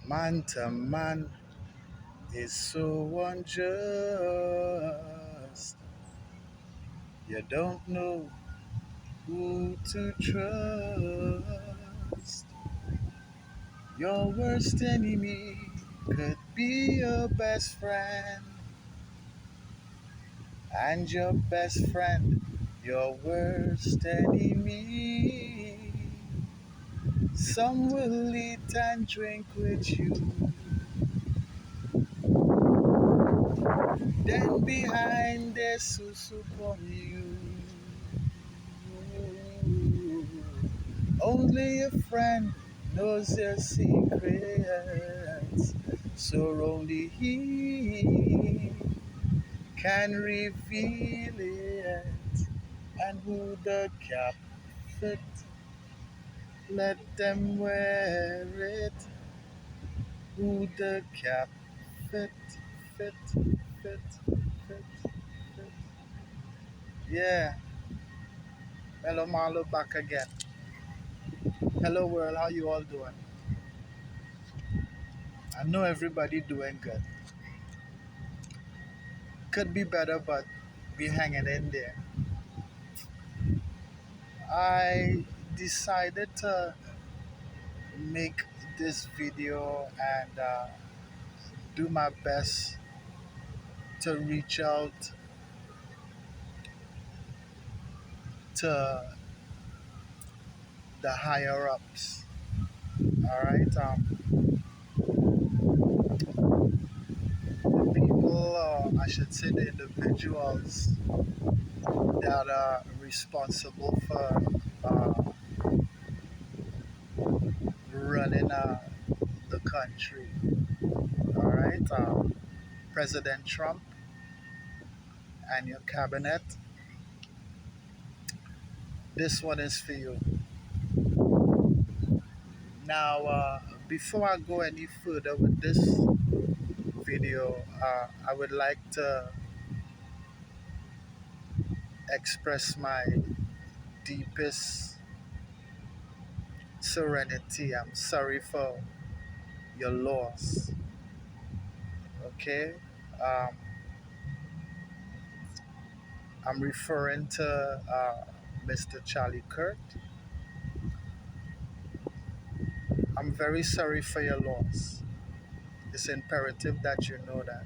Man to man is so unjust. You don't know who to trust. Your worst enemy could be your best friend, and your best friend, your worst enemy. Some will eat and drink with you, then behind they susu on you. Only a friend knows your secrets, so only he can reveal it. And who the cap fit, let them wear it. Who the cap fit, fit, fit, fit, fit. Yeah, Mellow Marlo back again. Hello world, how you all doing? I know everybody doing good. Could be better, but we hanging in there. I decided to make this video and do my best to reach out to the higher ups. All right, the people, I should say, the individuals that are responsible for running the country. All right, President Trump and your cabinet. This one is for you. Now, before I go any further with this video, I would like to express my deepest serenity. I'm sorry for your loss. Okay? Um, I'm referring to Mr. Charlie Kirk. I'm very sorry for your loss. It's imperative that you know that.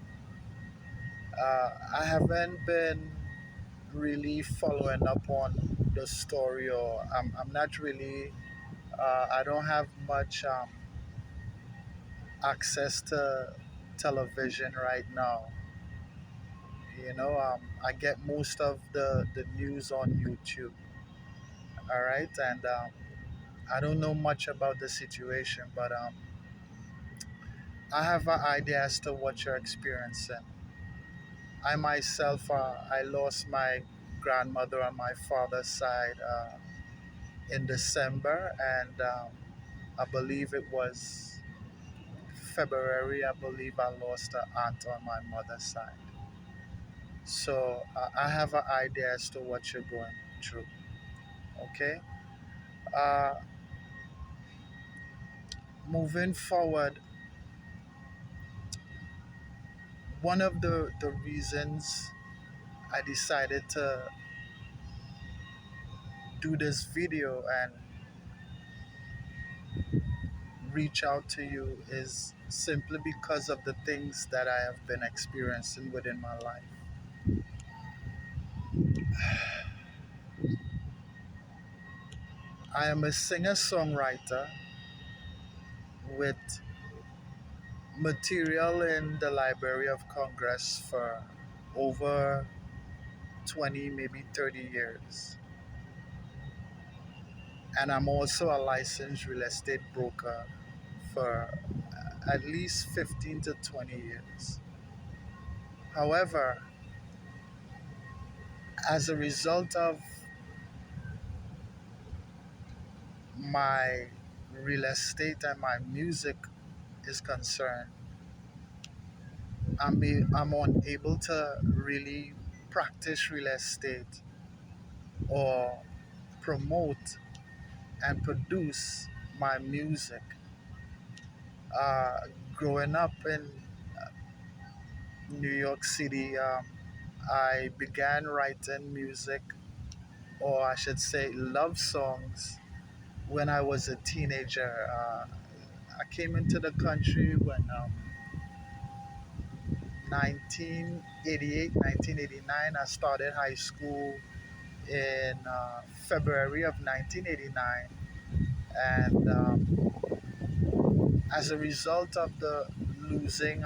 I haven't been really following up on the story, or I'm not really, I don't have much access to television right now. I get most of the news on YouTube. All right. And I don't know much about the situation, but I have an idea as to what you're experiencing. I myself, I lost my grandmother on my father's side in December, and I believe it was February. I believe I lost an aunt on my mother's side. So I have an idea as to what you're going through. Okay. Uh, Moving forward, one of the reasons I decided to do this video and reach out to you is simply because of the things that I have been experiencing within my life. I am a singer songwriter with material in the Library of Congress for over 20, maybe 30 years. And I'm also a licensed real estate broker for at least 15 to 20 years. However, as a result of my real estate and my music is concerned, I'm unable to really practice real estate or promote and produce my music Uh, Growing up in New York City, I began writing music, or I should say, love songs, when I was a teenager. I came into the country when 1988, 1989. I started high school in February of 1989. And as a result of the losing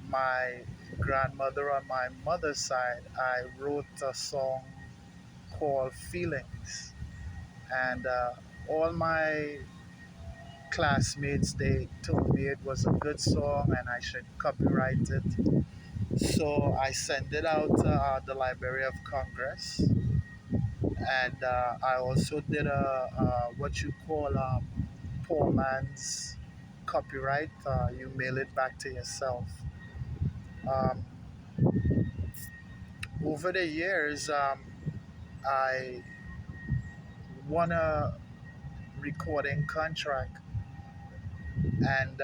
my grandmother on my mother's side, I wrote a song called Feelings. And all my classmates, they told me it was a good song and I should copyright it. So I sent it out to the Library of Congress, and I also did what you call poor man's copyright. You mail it back to yourself. Um, Over the years, I won a recording contract, and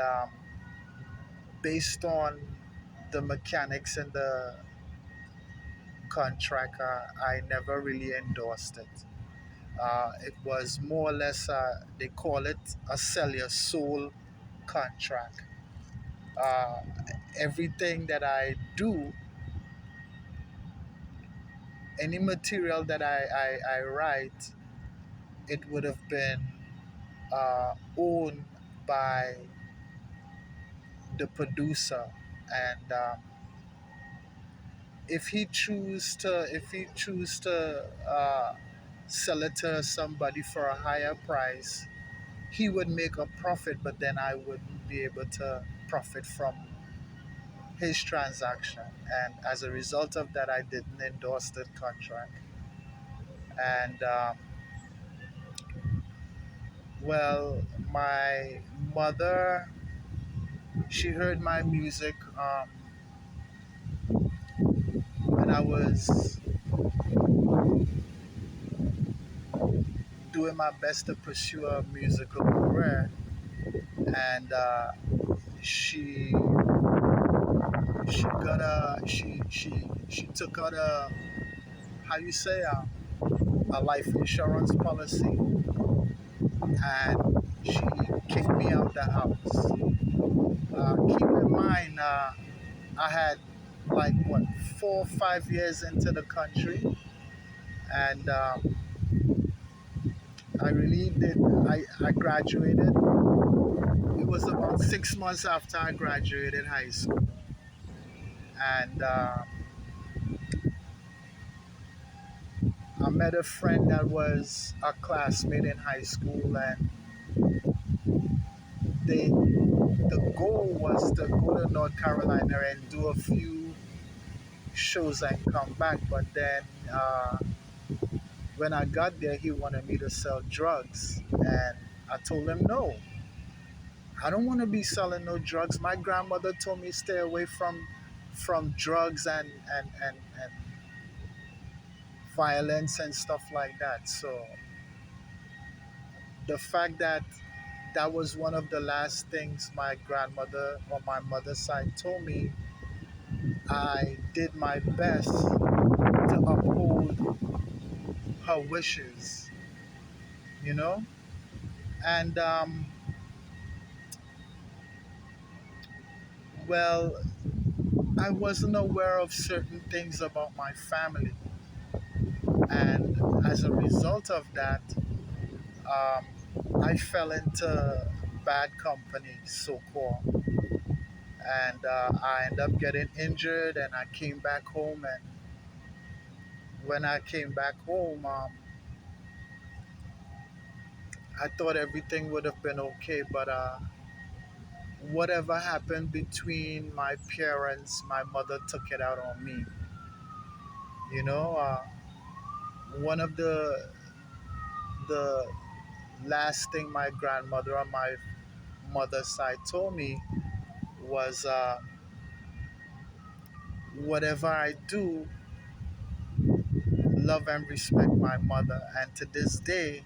based on the mechanics in the contract, I never really endorsed it. It was more or less, they call it a sell your soul contract. Uh, Everything that I do, any material that I write, it would have been owned by the producer. And if he choose to sell it to somebody for a higher price, he would make a profit, but then I wouldn't be able to profit from his transaction. And as a result of that, I didn't endorse the contract. And well, my mother, she heard my music when I was doing my best to pursue a musical career. And she she took out a, how you say, a life insurance policy, and she kicked me out the house. Keep in mind, I had like what 4 or 5 years into the country, and I really did. I graduated. It was about 6 months after I graduated high school, and I met a friend that was a classmate in high school, and the goal was to go to North Carolina and do a few shows and come back. But then when I got there, he wanted me to sell drugs, and I told him no. I don't want to be selling no drugs. My grandmother told me stay away from drugs and violence and stuff like that. So the fact that that was one of the last things my grandmother on my mother's side told me, I did my best to uphold her wishes, you know? And, well, I wasn't aware of certain things about my family. And as a result of that, um, I fell into bad company, so called. And I ended up getting injured, and I came back home. And when I came back home, I thought everything would have been okay. But whatever happened between my parents, my mother took it out on me. You know, one of the last thing my grandmother on my mother's side told me was, whatever I do, love and respect my mother. And to this day,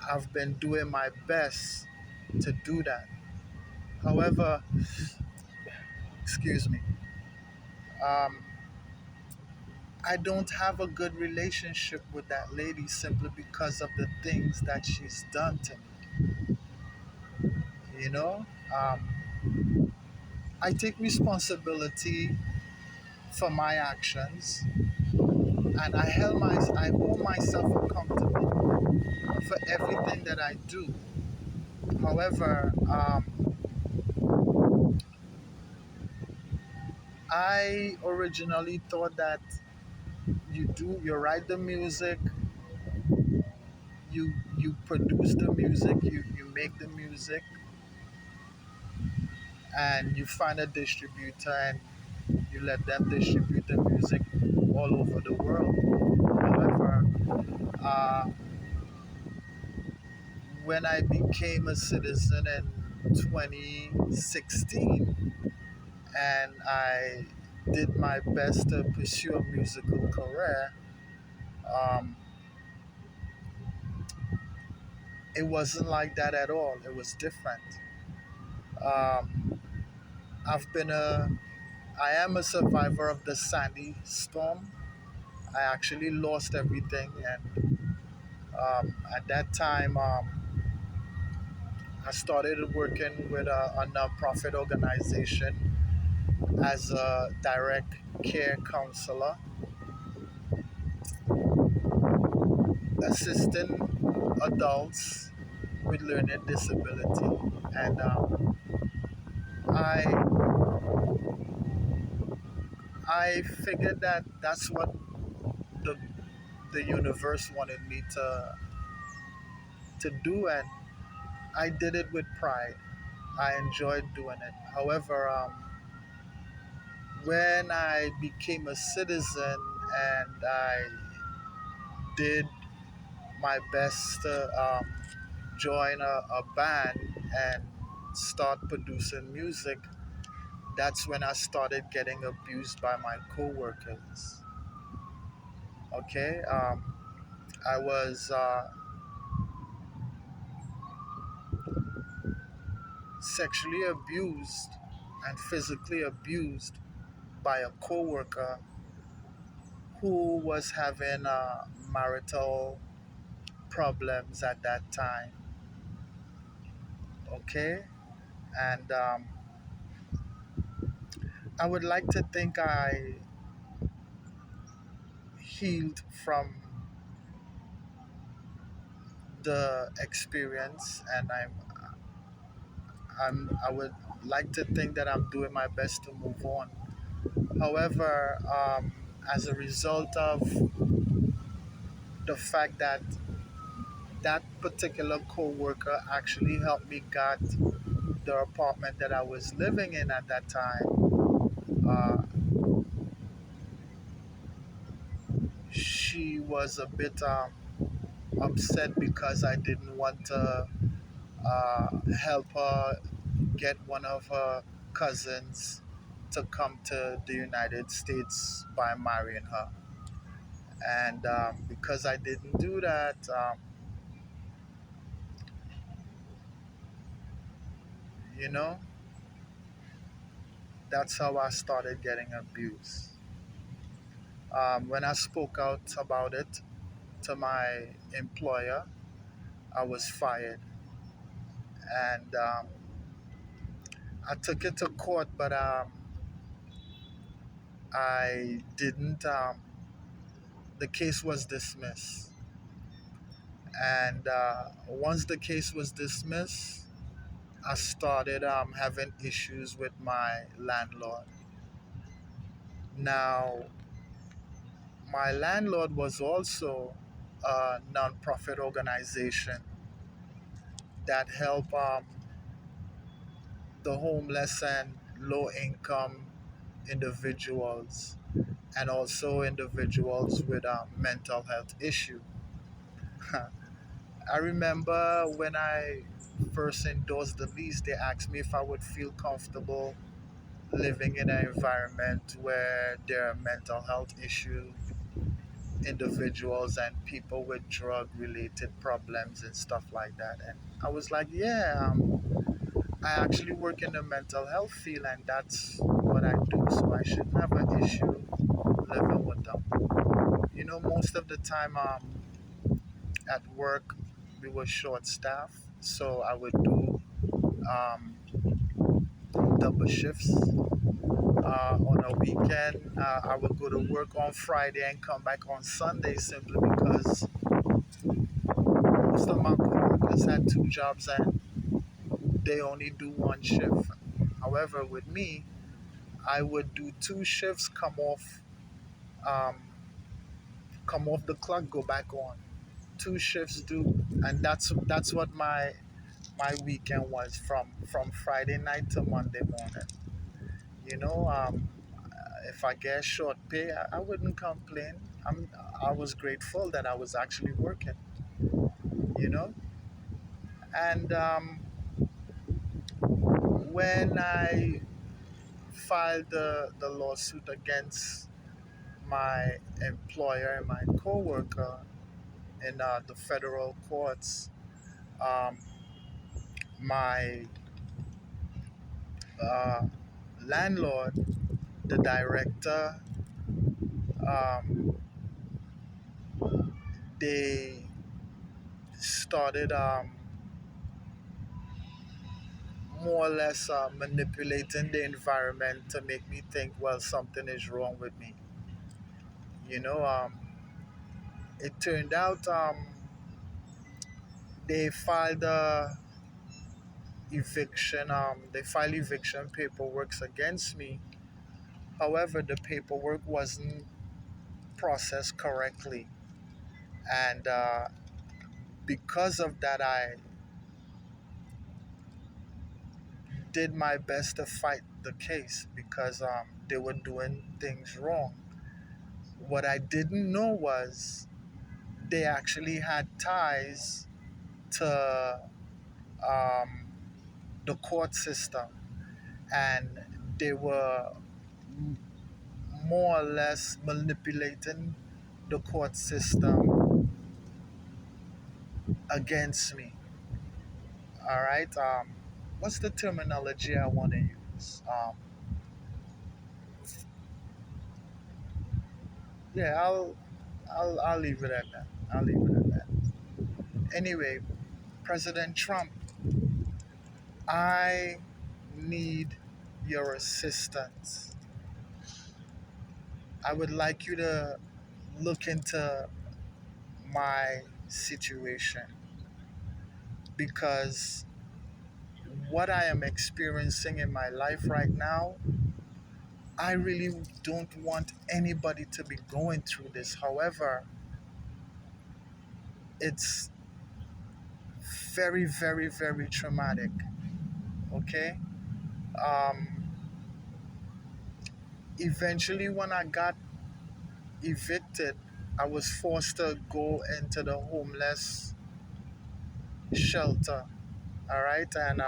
I've been doing my best to do that. However, excuse me, um, I don't have a good relationship with that lady simply because of the things that she's done to me. I take responsibility for my actions, and I hold myself accountable for everything that I do. However, I originally thought that you write the music, you produce the music, you make the music, and you find a distributor and you let them distribute the music all over the world. However, uh, when I became a citizen in 2016 and I did my best to pursue a musical career, um, it wasn't like that at all. It was different. Um, I've been a, I am a survivor of the Sandy storm. I actually lost everything, and at that time, I started working with a nonprofit organization as a direct care counselor, assisting adults with learning disability. And I I figured that that's what the the universe wanted me to do, and I did it with pride. I enjoyed doing it. However, when I became a citizen and I did my best to join a band and start producing music, that's when I started getting abused by my coworkers. Okay, I was sexually abused and physically abused by a coworker who was having marital problems at that time. Okay, and I would like to think I healed from the experience, and I would like to think that I'm doing my best to move on. However, as a result of the fact that that particular co-worker actually helped me get the apartment that I was living in at that time, uh, she was a bit upset because I didn't want to uh, help her get one of her cousins to come to the United States by marrying her. And because I didn't do that, you know, that's how I started getting abused. When I spoke out about it to my employer, I was fired. And I took it to court, but I didn't. The case was dismissed. And once the case was dismissed, I started having issues with my landlord. Now, my landlord was also a nonprofit organization that help the homeless and low income individuals, and also individuals with mental health issue. I remember when I first endorsed the lease, they asked me if I would feel comfortable living in an environment where there are mental health issues individuals and people with drug related problems and stuff like that. And I was like, yeah, I actually work in the mental health field and that's what I do, so I shouldn't have an issue living with them. Most of the time at work we were short staffed, so I would do um, double shifts. On a weekend, I would go to work on Friday and come back on Sunday simply because most of my coworkers had two jobs and they only do one shift. However, with me, I would do two shifts, um, come off the clock, go back on. Two shifts do, and that's what my weekend was from Friday night to Monday morning. You know, if I get short pay, I wouldn't complain. I'm I was grateful that I was actually working. You know, and when I filed the lawsuit against my employer and my coworker in the federal courts, um, my uh, landlord, the director, um, they started more or less manipulating the environment to make me think, well, something is wrong with me. You know, it turned out they filed they filed eviction paperwork against me. However, the paperwork wasn't processed correctly, and because of that, I did my best to fight the case because they were doing things wrong. What I didn't know was they actually had ties to um, the court system, and they were m- more or less manipulating the court system against me. All right. What's the terminology I want to use? Yeah, I'll leave it at that. I'll leave it at that. Anyway, President Trump, I need your assistance. I would like you to look into my situation because what I am experiencing in my life right now, I really don't want anybody to be going through this. However, it's very, very, very traumatic. Okay? Um, Eventually, when I got evicted, I was forced to go into the homeless shelter. All right? And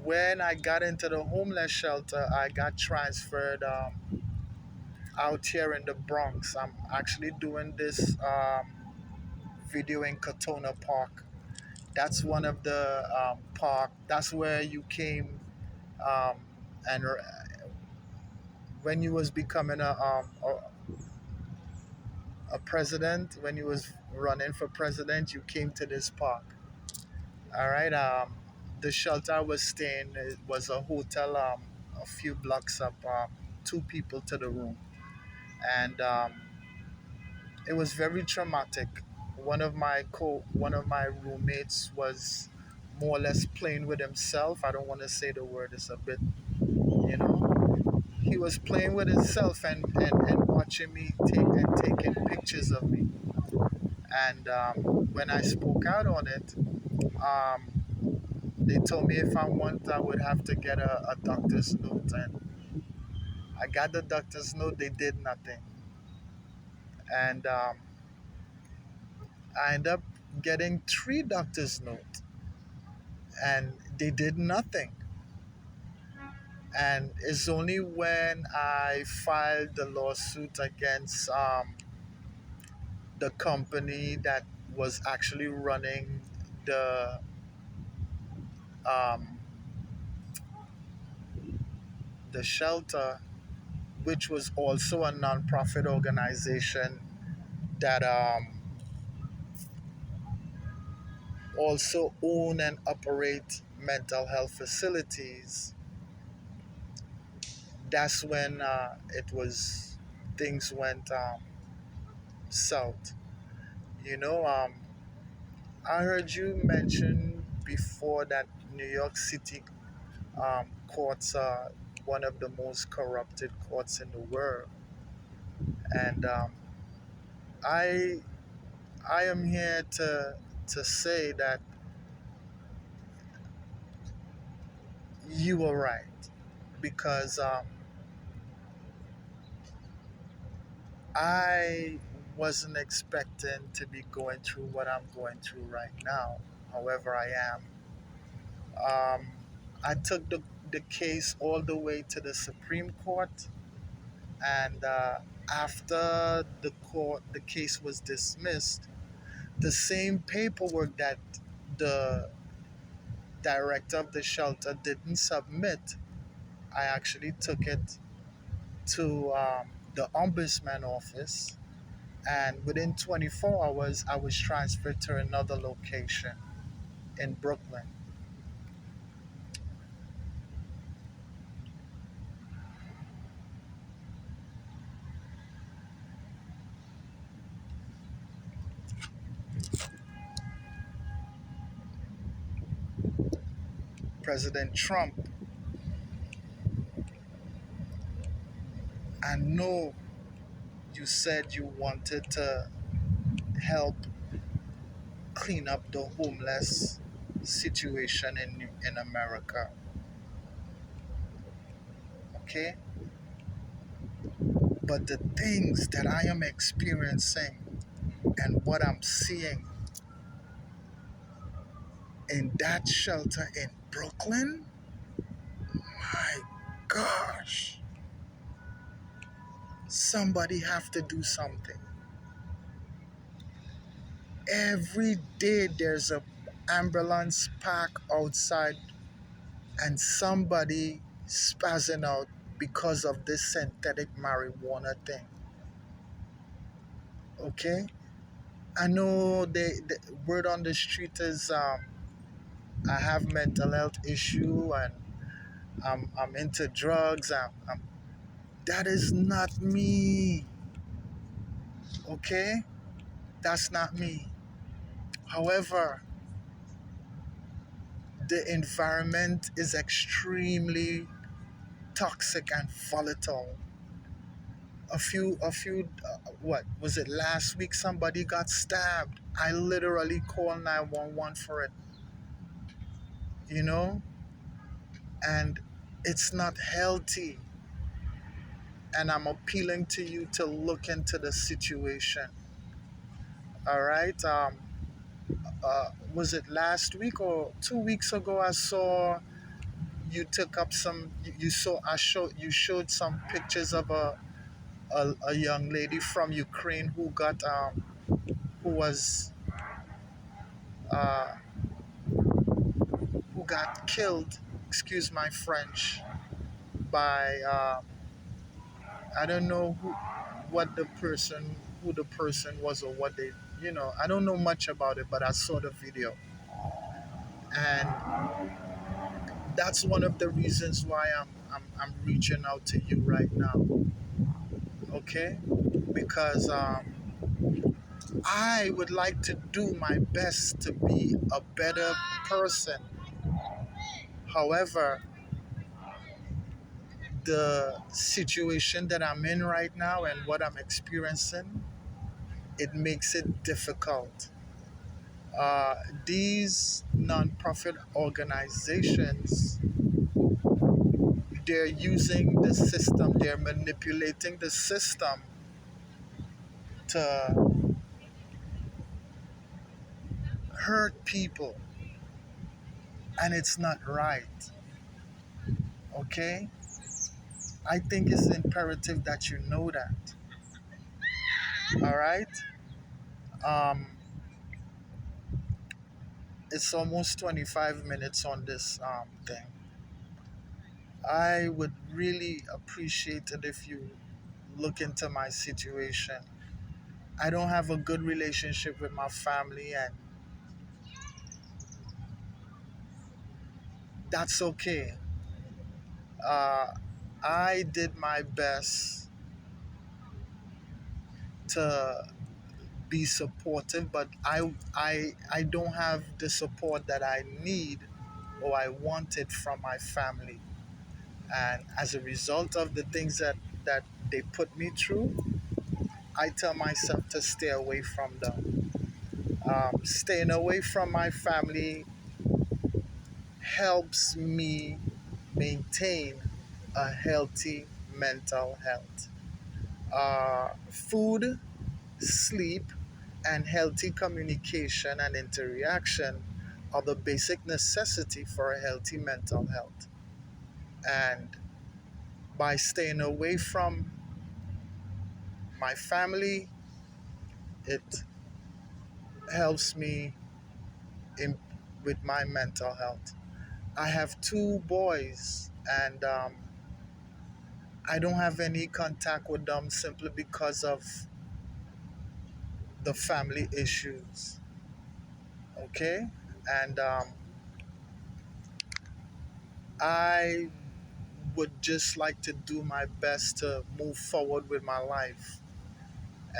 when I got into the homeless shelter, I got transferred out here in the Bronx. I'm actually doing this video in Katona Park. That's one of the park. That's where you came, um, and when you was becoming a president, when you was running for president, you came to this park. All right. The shelter I was staying it was a hotel a few blocks up, two people to the room, and it was very traumatic. One of my roommates was more or less playing with himself. I don't want to say the word; it's a bit, you know. He was playing with himself and watching me taking pictures of me. And when I spoke out on it, um, they told me if I want, I would have to get a doctor's note. And I got the doctor's note. They did nothing, and I ended up getting three doctor's note, and they did nothing. And it's only when I filed the lawsuit against the company that was actually running the um, the shelter, which was also a nonprofit organization that also own and operate mental health facilities. That's when it was things went south. You know, I heard you mention before that New York City courts are one of the most corrupted courts in the world, and I I am here to say that you were right because I wasn't expecting to be going through what I'm going through right now. However, I am. Um, I took the case all the way to the Supreme Court, and after the case was dismissed, the same paperwork that the director of the shelter didn't submit, I actually took it to the ombudsman office, and within 24 hours, I was transferred to another location in Brooklyn. President Trump, I know you said you wanted to help clean up the homeless situation in America, okay? But the things that I am experiencing and what I'm seeing in that shelter in Brooklyn, my gosh, somebody have to do something. Every day there's a ambulance park outside and somebody spazzing out because of this synthetic marijuana thing. Okay? I know the word on the street is I have mental health issue and I'm into drugs. That is not me. Okay? That's not me. However, the environment is extremely toxic and volatile. What was it last week? Somebody got stabbed. I literally called 911 for it, you know? And it's not healthy. And I'm appealing to you to look into the situation. All right. Was it last week or 2 weeks ago? I saw you took up some. You saw. You showed some pictures of a young lady from Ukraine who was uh, who got killed. Excuse my French. By I don't know who the person was or what they. I don't know much about it, but I saw the video, and that's one of the reasons why I'm reaching out to you right now. Okay, because I would like to do my best to be a better person. However, the situation that I'm in right now and what I'm experiencing, it makes it difficult. Uh, these nonprofit organizations, they're using the system, they're manipulating the system to hurt people, and it's not right. Okay? I think it's imperative that you know that. All right. Um, it's almost 25 minutes on this thing. I would really appreciate it if you look into my situation. I don't have a good relationship with my family, and that's okay. Uh, I did my best to be supportive, but I don't have the support that I need or I wanted from my family. And as a result of the things that they put me through, I tell myself to stay away from them. Staying away from my family helps me maintain a healthy mental health. Food, sleep, and healthy communication and interaction are the basic necessity for a healthy mental health. And by staying away from my family, it helps me in, with my mental health. I have two boys, and I don't have any contact with them simply because of the family issues. Okay? And I would just like to do my best to move forward with my life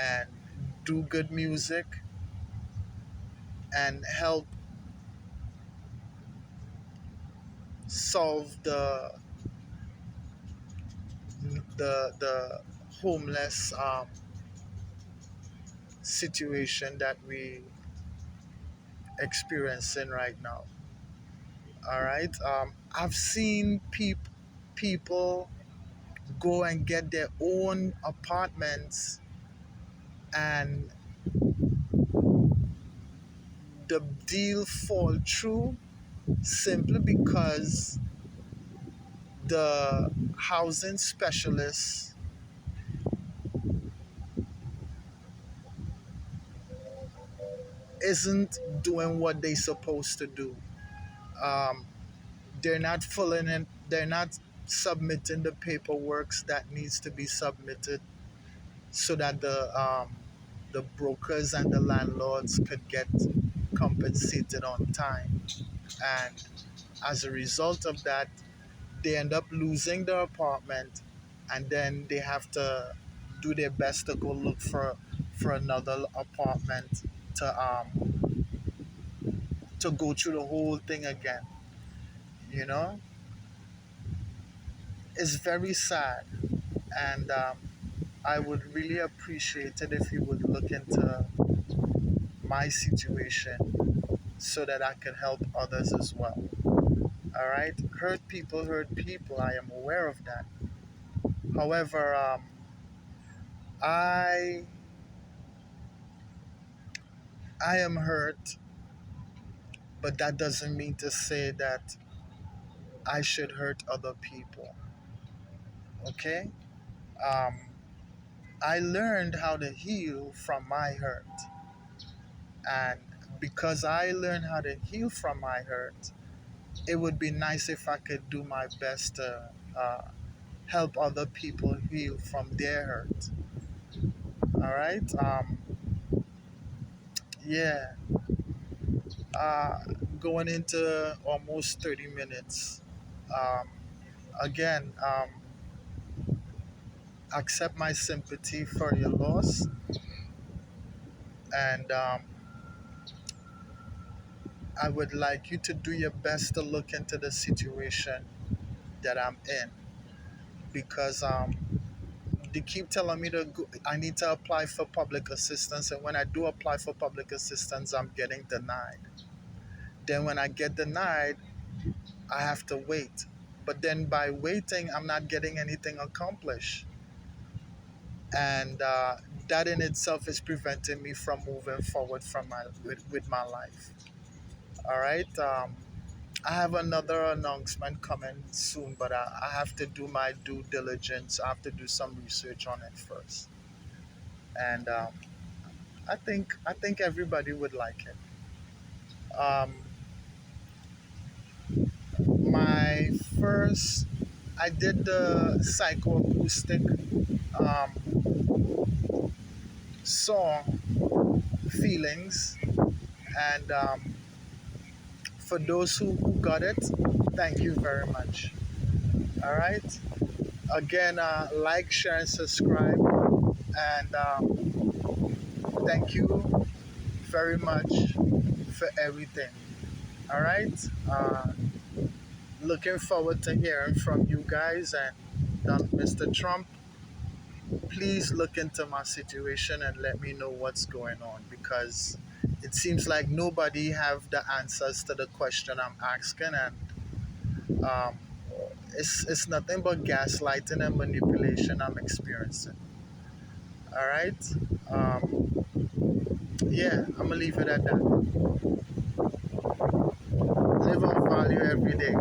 and do good music and help solve the homeless situation that we experiencing right now. All right. I've seen people go and get their own apartments, and the deal fall through simply because the housing specialist isn't doing what they're supposed to do. Um, they're not filling in, they're not submitting the paperwork that needs to be submitted so that the brokers and the landlords could get compensated on time. And as a result of that, they end up losing their apartment, and then they have to do their best to go look for another apartment to go through the whole thing again. You know, it's very sad, and I would really appreciate it if you would look into my situation so that I can help others as well. All right, hurt people. I am aware of that. However, I I am hurt, but that doesn't mean to say that I should hurt other people. Okay? Um, I learned how to heal from my hurt. And because I learned how to heal from my hurt, it would be nice if I could do my best to help other people heal from their hurt. All right? Yeah. Uh, Going into almost 30 minutes. Um, again, accept my sympathy for your loss, and I would like you to do your best to look into the situation that I'm in, because they keep telling me to go, I need to apply for public assistance, and when I do apply for public assistance, I'm getting denied. Then when I get denied, I have to wait. But then by waiting, I'm not getting anything accomplished, and that in itself is preventing me from moving forward with my life. All right. I have another announcement coming soon, but I have to do my due diligence. I have to do some research on it first, and I think everybody would like it. Um, my first, I did the psychoacoustic song feelings, and for those who got it, thank you very much. All right. Again, like, share, and subscribe, and thank you very much for everything. All right. Looking forward to hearing from you guys, and Mr. Trump, please look into my situation and let me know what's going on, because it seems like nobody have the answers to the question I'm asking, and um, it's nothing but gaslighting and manipulation I'm experiencing. All right. Um, yeah, I'm gonna leave it at that. Live on value every day.